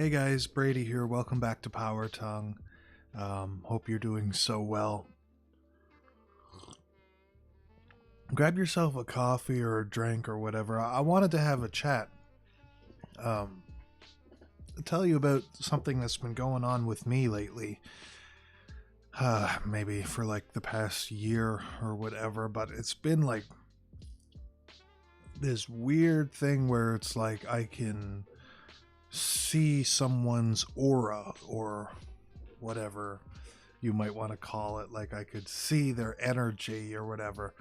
Hey guys, Brady here. Welcome back to Power Tongue. Hope you're doing so well. Grab yourself a coffee or a drink or whatever. I wanted to have a chat. Um, Tell you about something that's been going on with me lately. Maybe for like the past year or whatever, but it's been like this weird thing where it's like I can see someone's aura or whatever you might want to call it. Like I could see their energy or whatever.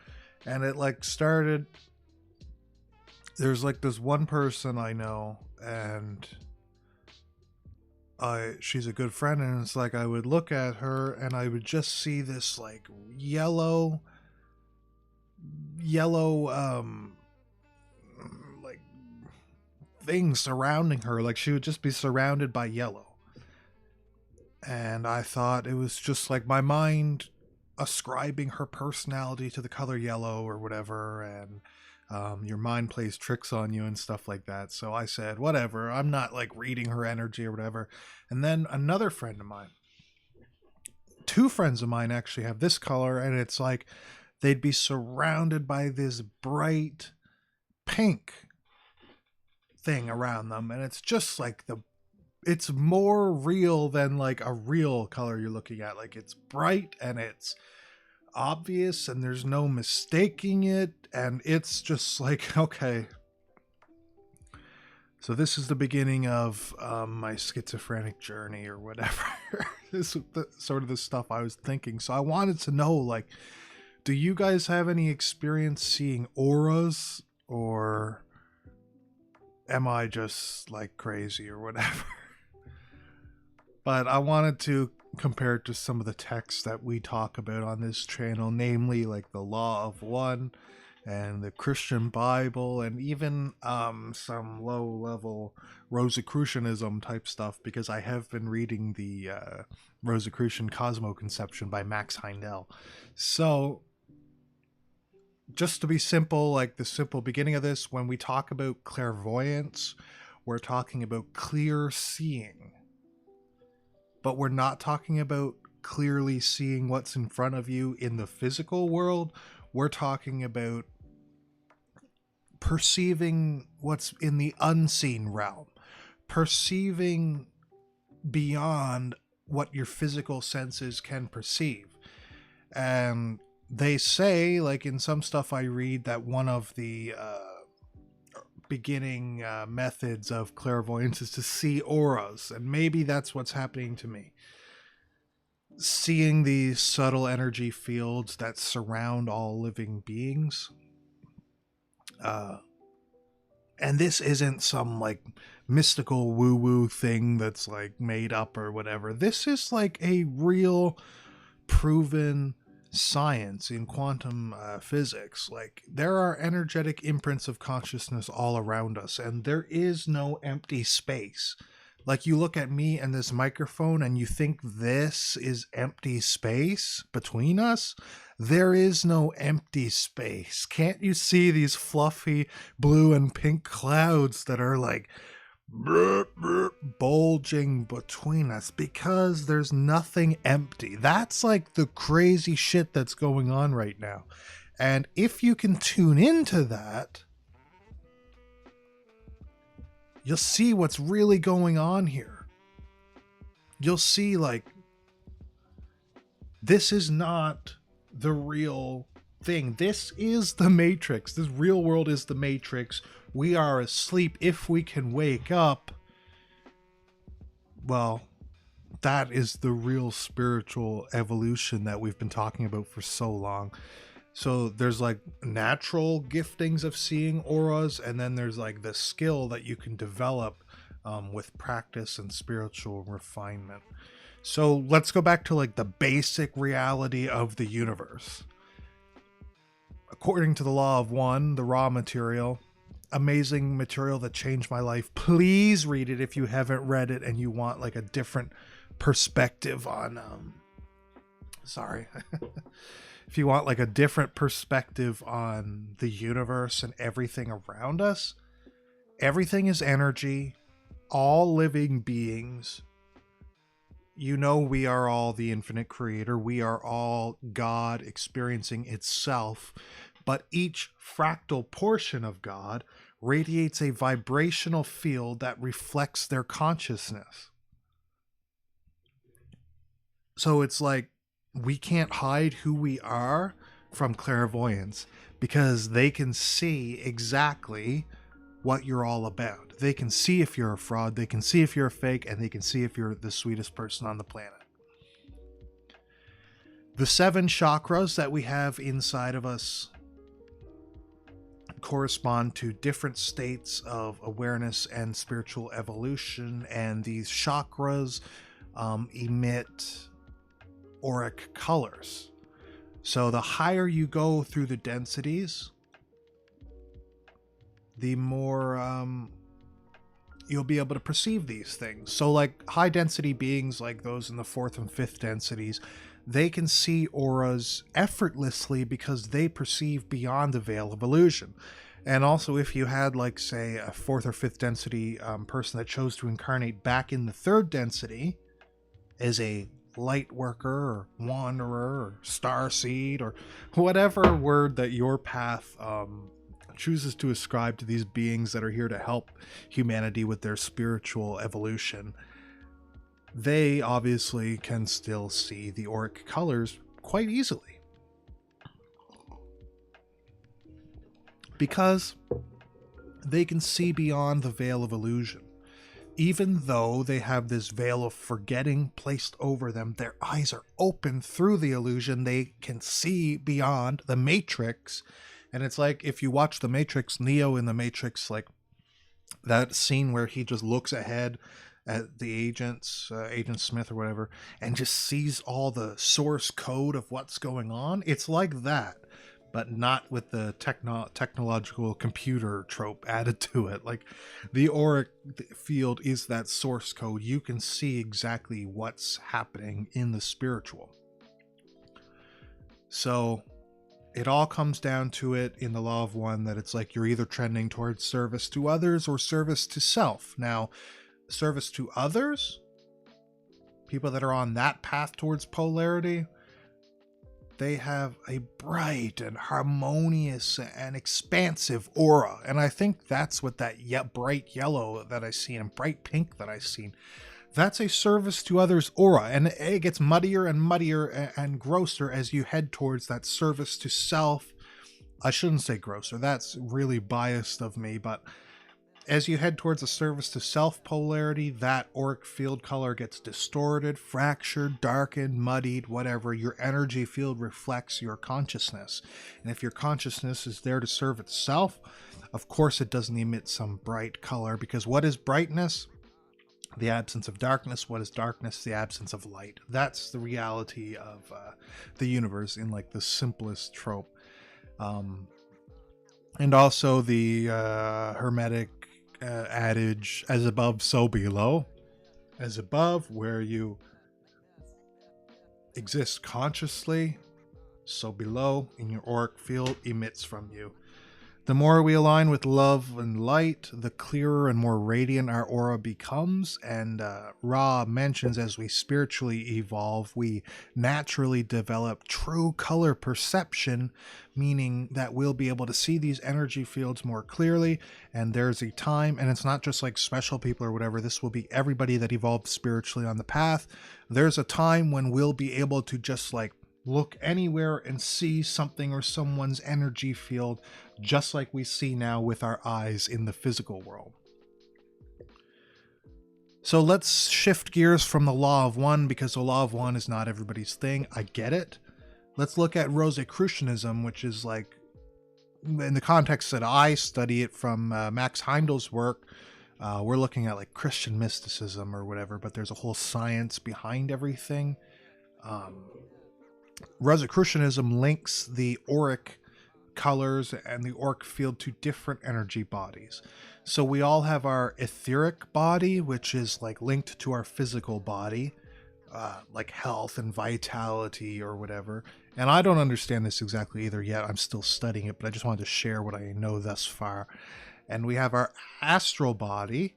And it like started, there's like this one person I know, and she's a good friend, and it's like I would look at her and I would just see this like yellow like thing surrounding her. Like she would just be surrounded by yellow. And I thought it was just like my mind ascribing her personality to the color yellow or whatever. And your mind plays tricks on you and stuff like that. So I said, whatever, I'm not like reading her energy or whatever. And then another friend of mine, two friends of mine actually have this color, and it's like they'd be surrounded by this bright pink thing around them. And it's just like it's more real than like a real color you're looking at. Like it's bright and it's obvious and there's no mistaking it, and it's just like, okay, so this is the beginning of my schizophrenic journey or whatever. This is sort of the stuff I was thinking. So I wanted to know, like, do you guys have any experience seeing auras, or am I just like crazy or whatever? But I wanted to compare it to some of the texts that we talk about on this channel, namely like the Law of One and the Christian Bible, and even some low-level Rosicrucianism type stuff, because I have been reading the Rosicrucian Cosmoconception by Max Heindel. So just to be simple, like the simple beginning of this, when we talk about clairvoyance, we're talking about clear seeing. But we're not talking about clearly seeing what's in front of you in the physical world. We're talking about perceiving what's in the unseen realm, perceiving beyond what your physical senses can perceive. And they say, like in some stuff I read, that one of the beginning methods of clairvoyance is to see auras, and maybe that's what's happening to me. Seeing these subtle energy fields that surround all living beings. And this isn't some like mystical woo-woo thing that's like made up or whatever. This is like a real proven science in quantum physics. Like there are energetic imprints of consciousness all around us, and there is no empty space. Like you look at me and this microphone and you think this is empty space between us. There is no empty space. Can't you see these fluffy blue and pink clouds that are like bulging between us? Because there's nothing empty. That's like the crazy shit that's going on right now. And if you can tune into that, you'll see what's really going on here. You'll see, like, this is not the real thing. This is the Matrix. This real world is the Matrix. We are asleep. If we can wake up, well, that is the real spiritual evolution that we've been talking about for so long. So there's like natural giftings of seeing auras, and then there's like the skill that you can develop with practice and spiritual refinement. So let's go back to like the basic reality of the universe. According to the Law of One, the raw material, amazing material that changed my life. Please read it if you haven't read it and you want like a different perspective on if you want like a different perspective on the universe and everything around us. Everything is energy. all living beings, you know, we are all the infinite creator. We are all God experiencing itself. But each fractal portion of God radiates a vibrational field that reflects their consciousness. So it's like we can't hide who we are from clairvoyance, because they can see exactly what you're all about. They can see if you're a fraud, they can see if you're a fake, and they can see if you're the sweetest person on the planet. The 7 chakras that we have inside of us correspond to different states of awareness and spiritual evolution, and these chakras emit auric colors. So the higher you go through the densities, the more you'll be able to perceive these things. So like high density beings like those in the 4th and 5th densities, they can see auras effortlessly because they perceive beyond the veil of illusion. And also, if you had, like, say, a 4th or 5th density person that chose to incarnate back in the 3rd density as a light worker or wanderer or starseed or whatever word that your path chooses to ascribe to these beings that are here to help humanity with their spiritual evolution, they obviously can still see the auric colors quite easily, because they can see beyond the veil of illusion. Even though they have this veil of forgetting placed over them, their eyes are open through the illusion. They can see beyond the Matrix. And it's like, if you watch the Matrix, Neo in the Matrix, like that scene where he just looks ahead at the agents, Agent Smith or whatever, and just sees all the source code of what's going on. It's like that, but not with the technological computer trope added to it. Like, the auric field is that source code. You can see exactly what's happening in the spiritual. So it all comes down to it in the law of one, that it's like you're either trending towards service to others or service to self. Now, service to others, people that are on that path towards polarity, they have a bright and harmonious and expansive aura. And I think that's what that bright yellow that I see and bright pink that I see, that's a service to others aura. And it gets muddier and muddier and grosser as you head towards that service to self. I shouldn't say grosser, that's really biased of me, but as you head towards a service to self polarity, that auric field color gets distorted, fractured, darkened, muddied, whatever. Your energy field reflects your consciousness. And if your consciousness is there to serve itself, of course it doesn't emit some bright color, because what is brightness? The absence of darkness. What is darkness? The absence of light. That's the reality of the universe in like the simplest trope. And also the Hermetic adage, as above, so below. As above, where you exist consciously, so below, in your auric field, emits from you. The more we align with love and light, the clearer and more radiant our aura becomes. And Ra mentions, as we spiritually evolve, we naturally develop true color perception, meaning that we'll be able to see these energy fields more clearly. And there's a time, and it's not just like special people or whatever, this will be everybody that evolved spiritually on the path. There's a time when we'll be able to just like look anywhere and see something or someone's energy field, just like we see now with our eyes in the physical world. So let's shift gears from the law of one, because the law of one is not everybody's thing. I get it. Let's look at Rosicrucianism, which is like, in the context that I study it from Max Heindel's work, we're looking at like Christian mysticism or whatever, but there's a whole science behind everything. Rosicrucianism links the auric colors and the auric field to different energy bodies. So we all have our etheric body, which is like linked to our physical body, like health and vitality or whatever. And I don't understand this exactly either yet. I'm still studying it, but I just wanted to share what I know thus far. And we have our astral body,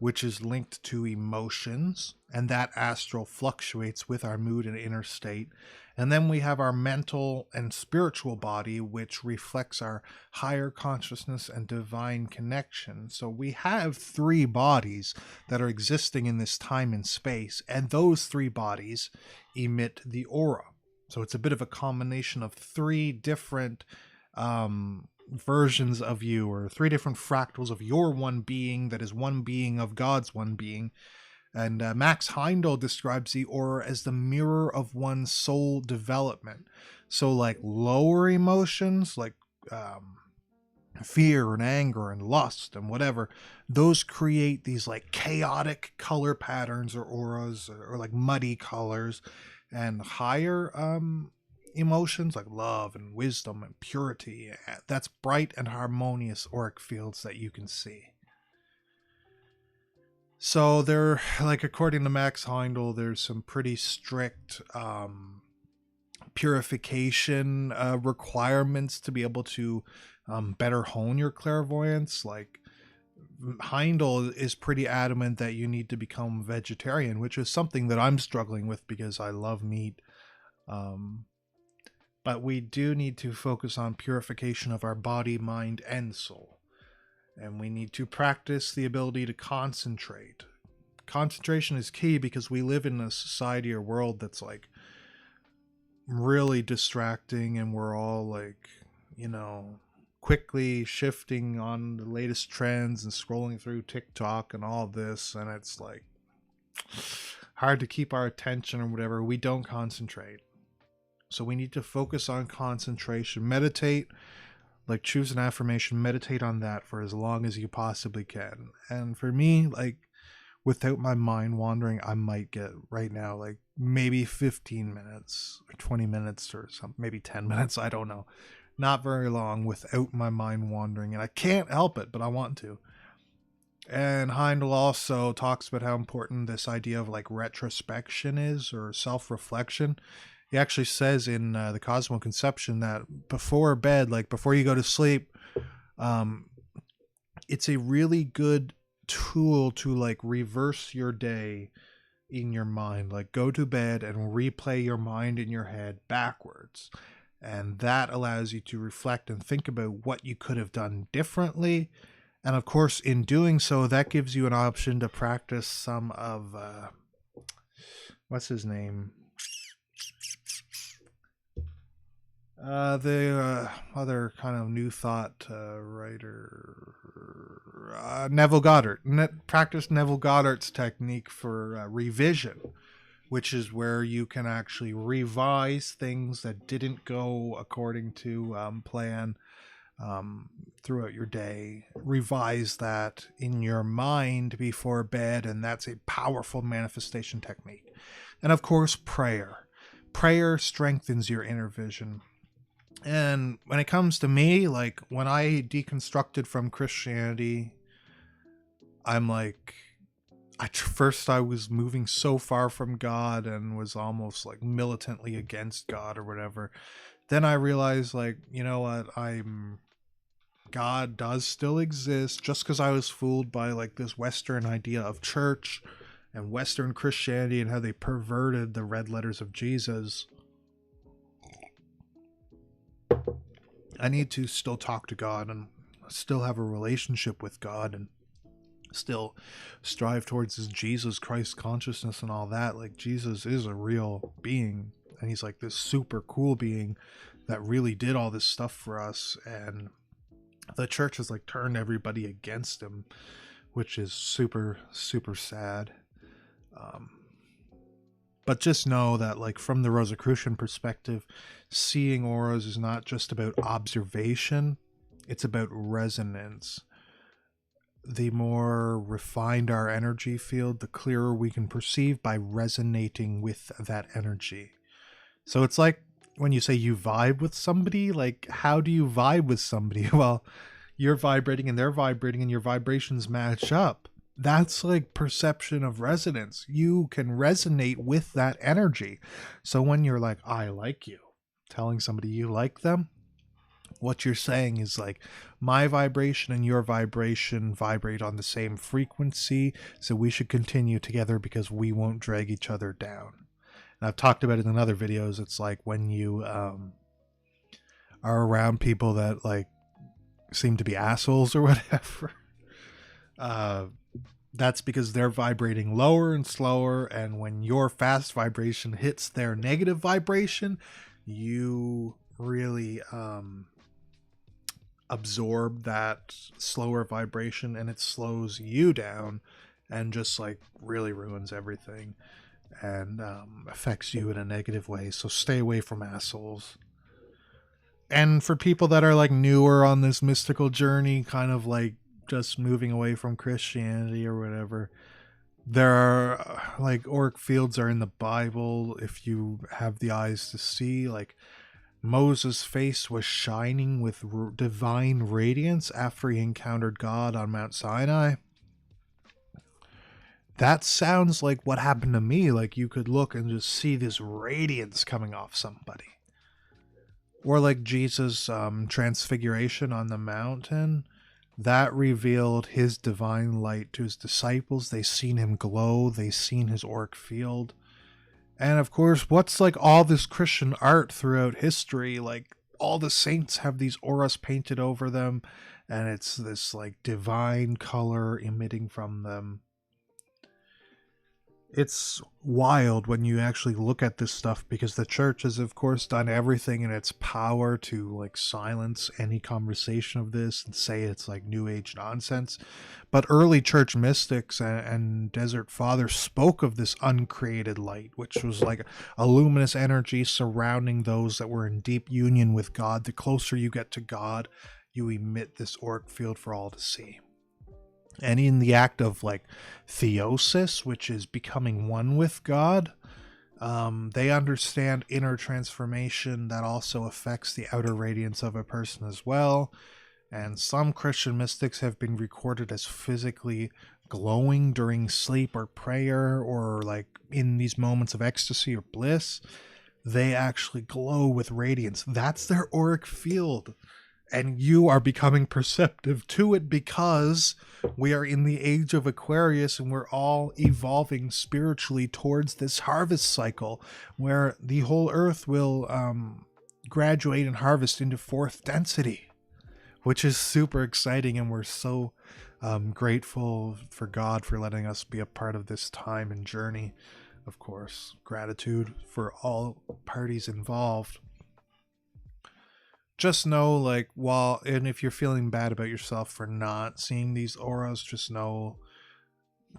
which is linked to emotions, and that astral fluctuates with our mood and inner state. And then we have our mental and spiritual body, which reflects our higher consciousness and divine connection. So we have three bodies that are existing in this time and space, and those three bodies emit the aura. So it's a bit of a combination of three different versions of you, or three different fractals of your one being that is one being of God's one being. And Max Heindel describes the aura as the mirror of one's soul development. So like lower emotions, like fear and anger and lust and whatever, those create these like chaotic color patterns or auras, or like muddy colors. And higher emotions like love and wisdom and purity, that's bright and harmonious auric fields that you can see. So they're like, according to Max Heindel, there's some pretty strict purification requirements to be able to better hone your clairvoyance. Like Heindel is pretty adamant that you need to become vegetarian, which is something that I'm struggling with because I love meat. But we do need to focus on purification of our body, mind, and soul. And we need to practice the ability to concentrate. Concentration is key because we live in a society or world that's like really distracting, and we're all like, you know, quickly shifting on the latest trends and scrolling through TikTok and all this, and it's like hard to keep our attention or whatever. We don't concentrate. So we need to focus on concentration. Meditate, like choose an affirmation, meditate on that for as long as you possibly can. And for me, like without my mind wandering, I might get right now like maybe 15 minutes or 20 minutes or something, maybe 10 minutes, I don't know. Not very long without my mind wandering, and I can't help it, but I want to. And Heindel also talks about how important this idea of like retrospection is, or self-reflection. He actually says in the Cosmo Conception that before bed, like before you go to sleep, it's a really good tool to like reverse your day in your mind. Like go to bed and replay your mind in your head backwards. And that allows you to reflect and think about what you could have done differently. And of course, in doing so, that gives you an option to practice some of, what's his name? The other kind of new thought writer, Neville Goddard. Practice Neville Goddard's technique for revision, which is where you can actually revise things that didn't go according to plan throughout your day. Revise that in your mind before bed, and that's a powerful manifestation technique. And of course, prayer. Prayer strengthens your inner vision. And when it comes to me, like when I deconstructed from Christianity, I'm like, first I was moving so far from God and was almost like militantly against God or whatever. Then I realized, like, you know what, God does still exist. Just because I was fooled by like this Western idea of church and Western Christianity and how they perverted the red letters of Jesus, I need to still talk to God and still have a relationship with God and still strive towards this Jesus Christ consciousness and all that. Like Jesus is a real being, and he's like this super cool being that really did all this stuff for us, and the church has like turned everybody against him, which is super, super sad. But just know that, like, from the Rosicrucian perspective, seeing auras is not just about observation, it's about resonance. The more refined our energy field, the clearer we can perceive by resonating with that energy. So it's like when you say you vibe with somebody, like, how do you vibe with somebody? Well, you're vibrating and they're vibrating and your vibrations match up. That's like perception of resonance. You can resonate with that energy. So when you're like, I like you, telling somebody you like them, what you're saying is like, my vibration and your vibration vibrate on the same frequency, so we should continue together because we won't drag each other down. And I've talked about it in other videos. It's like when you are around people that like seem to be assholes or whatever, that's because they're vibrating lower and slower, and when your fast vibration hits their negative vibration, you really absorb that slower vibration, and it slows you down and just like really ruins everything, and affects you in a negative way. So stay away from assholes. And for people that are like newer on this mystical journey, kind of like just moving away from Christianity or whatever, there are like auric fields are in the Bible if you have the eyes to see. Like Moses' face was shining with divine radiance after he encountered God on Mount Sinai. That sounds like what happened to me. Like you could look and just see this radiance coming off somebody. Or like Jesus' transfiguration on the mountain. That revealed his divine light to his disciples. They seen him glow. They seen his auric field. And of course, what's like all this Christian art throughout history? Like all the saints have these auras painted over them, and it's this like divine color emitting from them. It's wild when you actually look at this stuff, because the church has of course done everything in its power to like silence any conversation of this and say it's like new age nonsense. But early church mystics and desert fathers spoke of this uncreated light, which was like a luminous energy surrounding those that were in deep union with God. The closer you get to God, you emit this auric field for all to see. And in the act of like theosis, which is becoming one with God, they understand inner transformation that also affects the outer radiance of a person as well. And some Christian mystics have been recorded as physically glowing during sleep or prayer, or like in these moments of ecstasy or bliss. They actually glow with radiance. That's their auric field. And you are becoming perceptive to it because we are in the age of Aquarius, and we're all evolving spiritually towards this harvest cycle where the whole earth will graduate and harvest into fourth density, which is super exciting. And we're so grateful for God for letting us be a part of this time and journey. Of course, gratitude for all parties involved. Just know, like, and if you're feeling bad about yourself for not seeing these auras, just know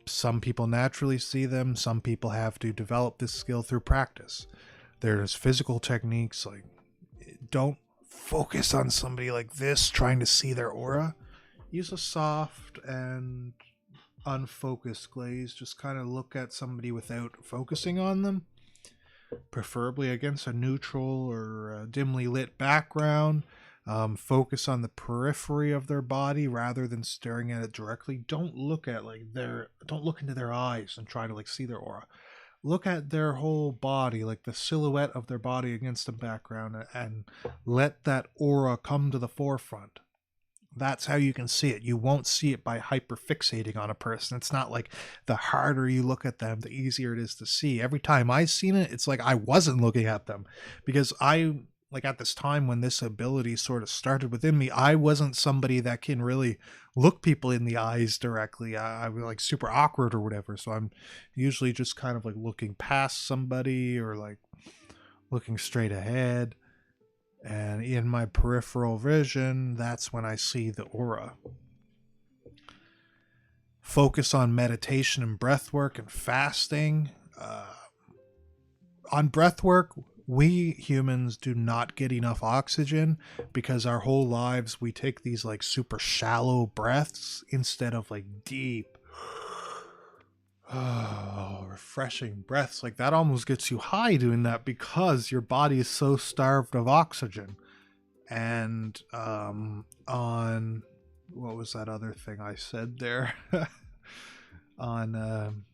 some people naturally see them. Some people have to develop this skill through practice. There's physical techniques, like, don't focus on somebody like this trying to see their aura. Use a soft and unfocused glaze. Just kind of look at somebody without focusing on them, preferably against a neutral or a dimly lit background. Focus on the periphery of their body rather than staring at it directly. Don't look into their eyes and try to like see their aura. Look at their whole body, like the silhouette of their body against the background, and let that aura come to the forefront. That's how you can see it. You won't see it by hyperfixating on a person. It's not like the harder you look at them, the easier it is to see. Every time I've seen it, it's like I wasn't looking at them, because like at this time when this ability sort of started within me, I wasn't somebody that can really look people in the eyes directly. I was like super awkward or whatever. So I'm usually just kind of like looking past somebody or like looking straight ahead. And in my peripheral vision, that's when I see the aura. Focus on meditation and breath work and fasting. On breath work, we humans do not get enough oxygen because our whole lives we take these like super shallow breaths instead of like deep, refreshing breaths. Like that almost gets you high doing that because your body is so starved of oxygen. And on what was that other thing I said there? On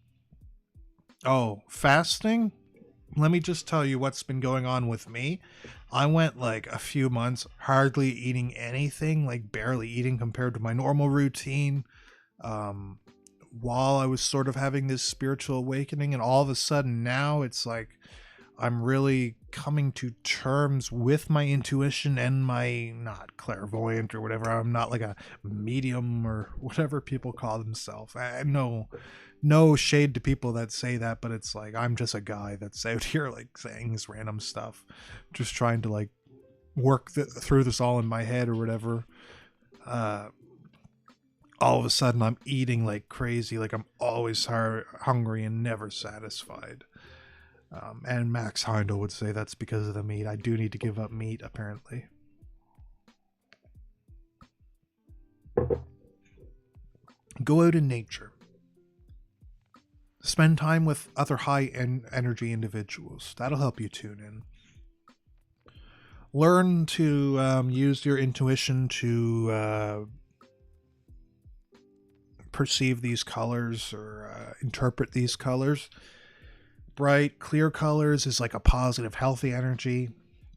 fasting, let me just tell you what's been going on with me. I went like a few months hardly eating anything, like barely eating compared to my normal routine. Um, while I was sort of having this spiritual awakening, and all of a sudden now it's like I'm really coming to terms with my intuition and my, not clairvoyant or whatever. I'm not like a medium or whatever people call themselves. I know no shade to people that say that, but it's like I'm just a guy that's out here like saying this random stuff, just trying to like work through this all in my head or whatever. All of a sudden I'm eating like crazy, like I'm always hungry and never satisfied. And Max Heindel would say that's because of the meat. I do need to give up meat, apparently. Go out in nature. Spend time with other high energy individuals. That'll help you tune in. Learn to use your intuition to perceive these colors or interpret these colors. Bright, clear colors is like a positive, healthy energy.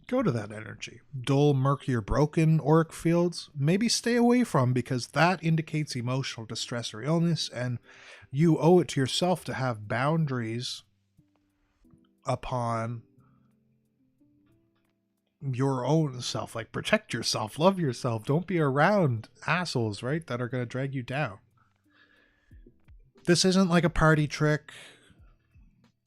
Go to that energy. Dull, murky, or broken auric fields, maybe stay away from, because that indicates emotional distress or illness, and you owe it to yourself to have boundaries upon your own self. Like, protect yourself, love yourself. Don't be around assholes, right, that are going to drag you down. This isn't like a party trick.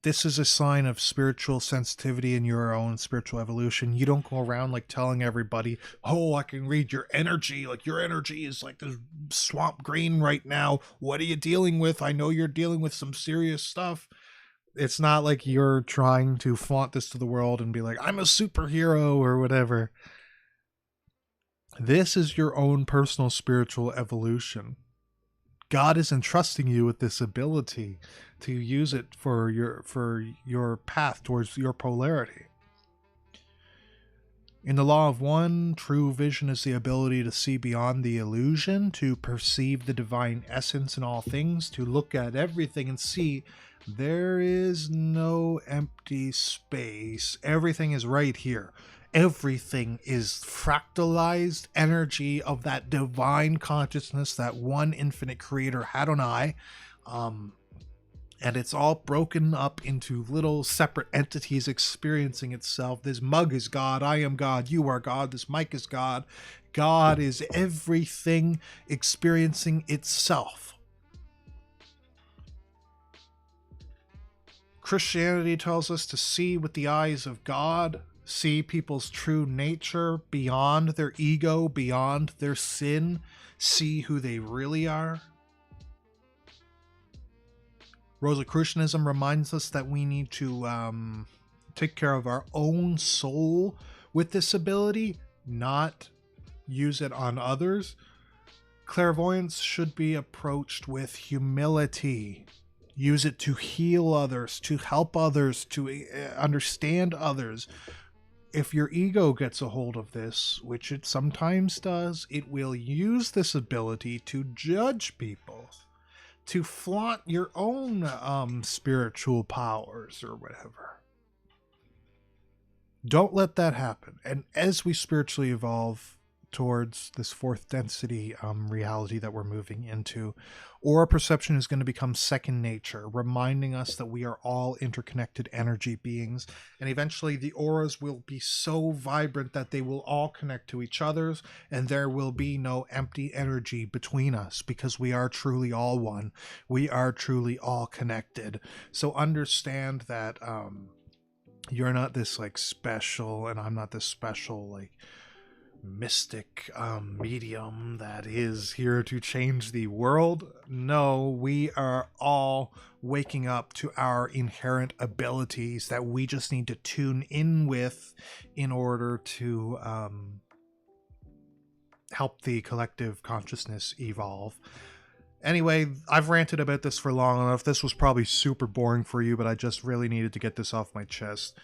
This is a sign of spiritual sensitivity in your own spiritual evolution. You don't go around like telling everybody, oh, I can read your energy. Like, your energy is like this swamp green right now. What are you dealing with? I know you're dealing with some serious stuff. It's not like you're trying to flaunt this to the world and be like, I'm a superhero or whatever. This is your own personal spiritual evolution. God is entrusting you with this ability to use it for your path towards your polarity. In the law of one, true vision is the ability to see beyond the illusion, to perceive the divine essence in all things, to look at everything and see there is no empty space. Everything is right here. Everything is fractalized energy of that divine consciousness, that one infinite creator, Adonai. And it's all broken up into little separate entities experiencing itself. This mug is God, I am God, you are God, this mic is God. God is everything experiencing itself. Christianity tells us to see with the eyes of God, see people's true nature beyond their ego, beyond their sin, see who they really are. Rosicrucianism reminds us that we need to take care of our own soul with this ability, not use it on others. Clairvoyance should be approached with humility. Use it to heal others, to help others, to understand others. If your ego gets a hold of this, which it sometimes does, it will use this ability to judge people, to flaunt your own spiritual powers or whatever. Don't let that happen. And as we spiritually evolve towards this fourth density reality that we're moving into, aura perception is going to become second nature, reminding us that we are all interconnected energy beings, and eventually the auras will be so vibrant that they will all connect to each other's, and there will be no empty energy between us, because we are truly all one. We are truly all connected. So understand that you're not this like special, and I'm not this special like mystic medium that is here to change the world. No, we are all waking up to our inherent abilities that we just need to tune in with in order to help the collective consciousness evolve. Anyway, I've ranted about this for long enough. This was probably super boring for you, but I just really needed to get this off my chest.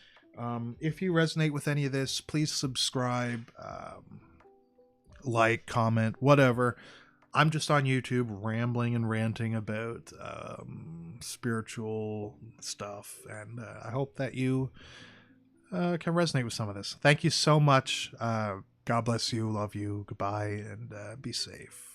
If you resonate with any of this, please subscribe, like, comment, whatever. I'm just on YouTube rambling and ranting about spiritual stuff, and I hope that you can resonate with some of this. Thank you so much. God bless you. Love you. Goodbye, and be safe.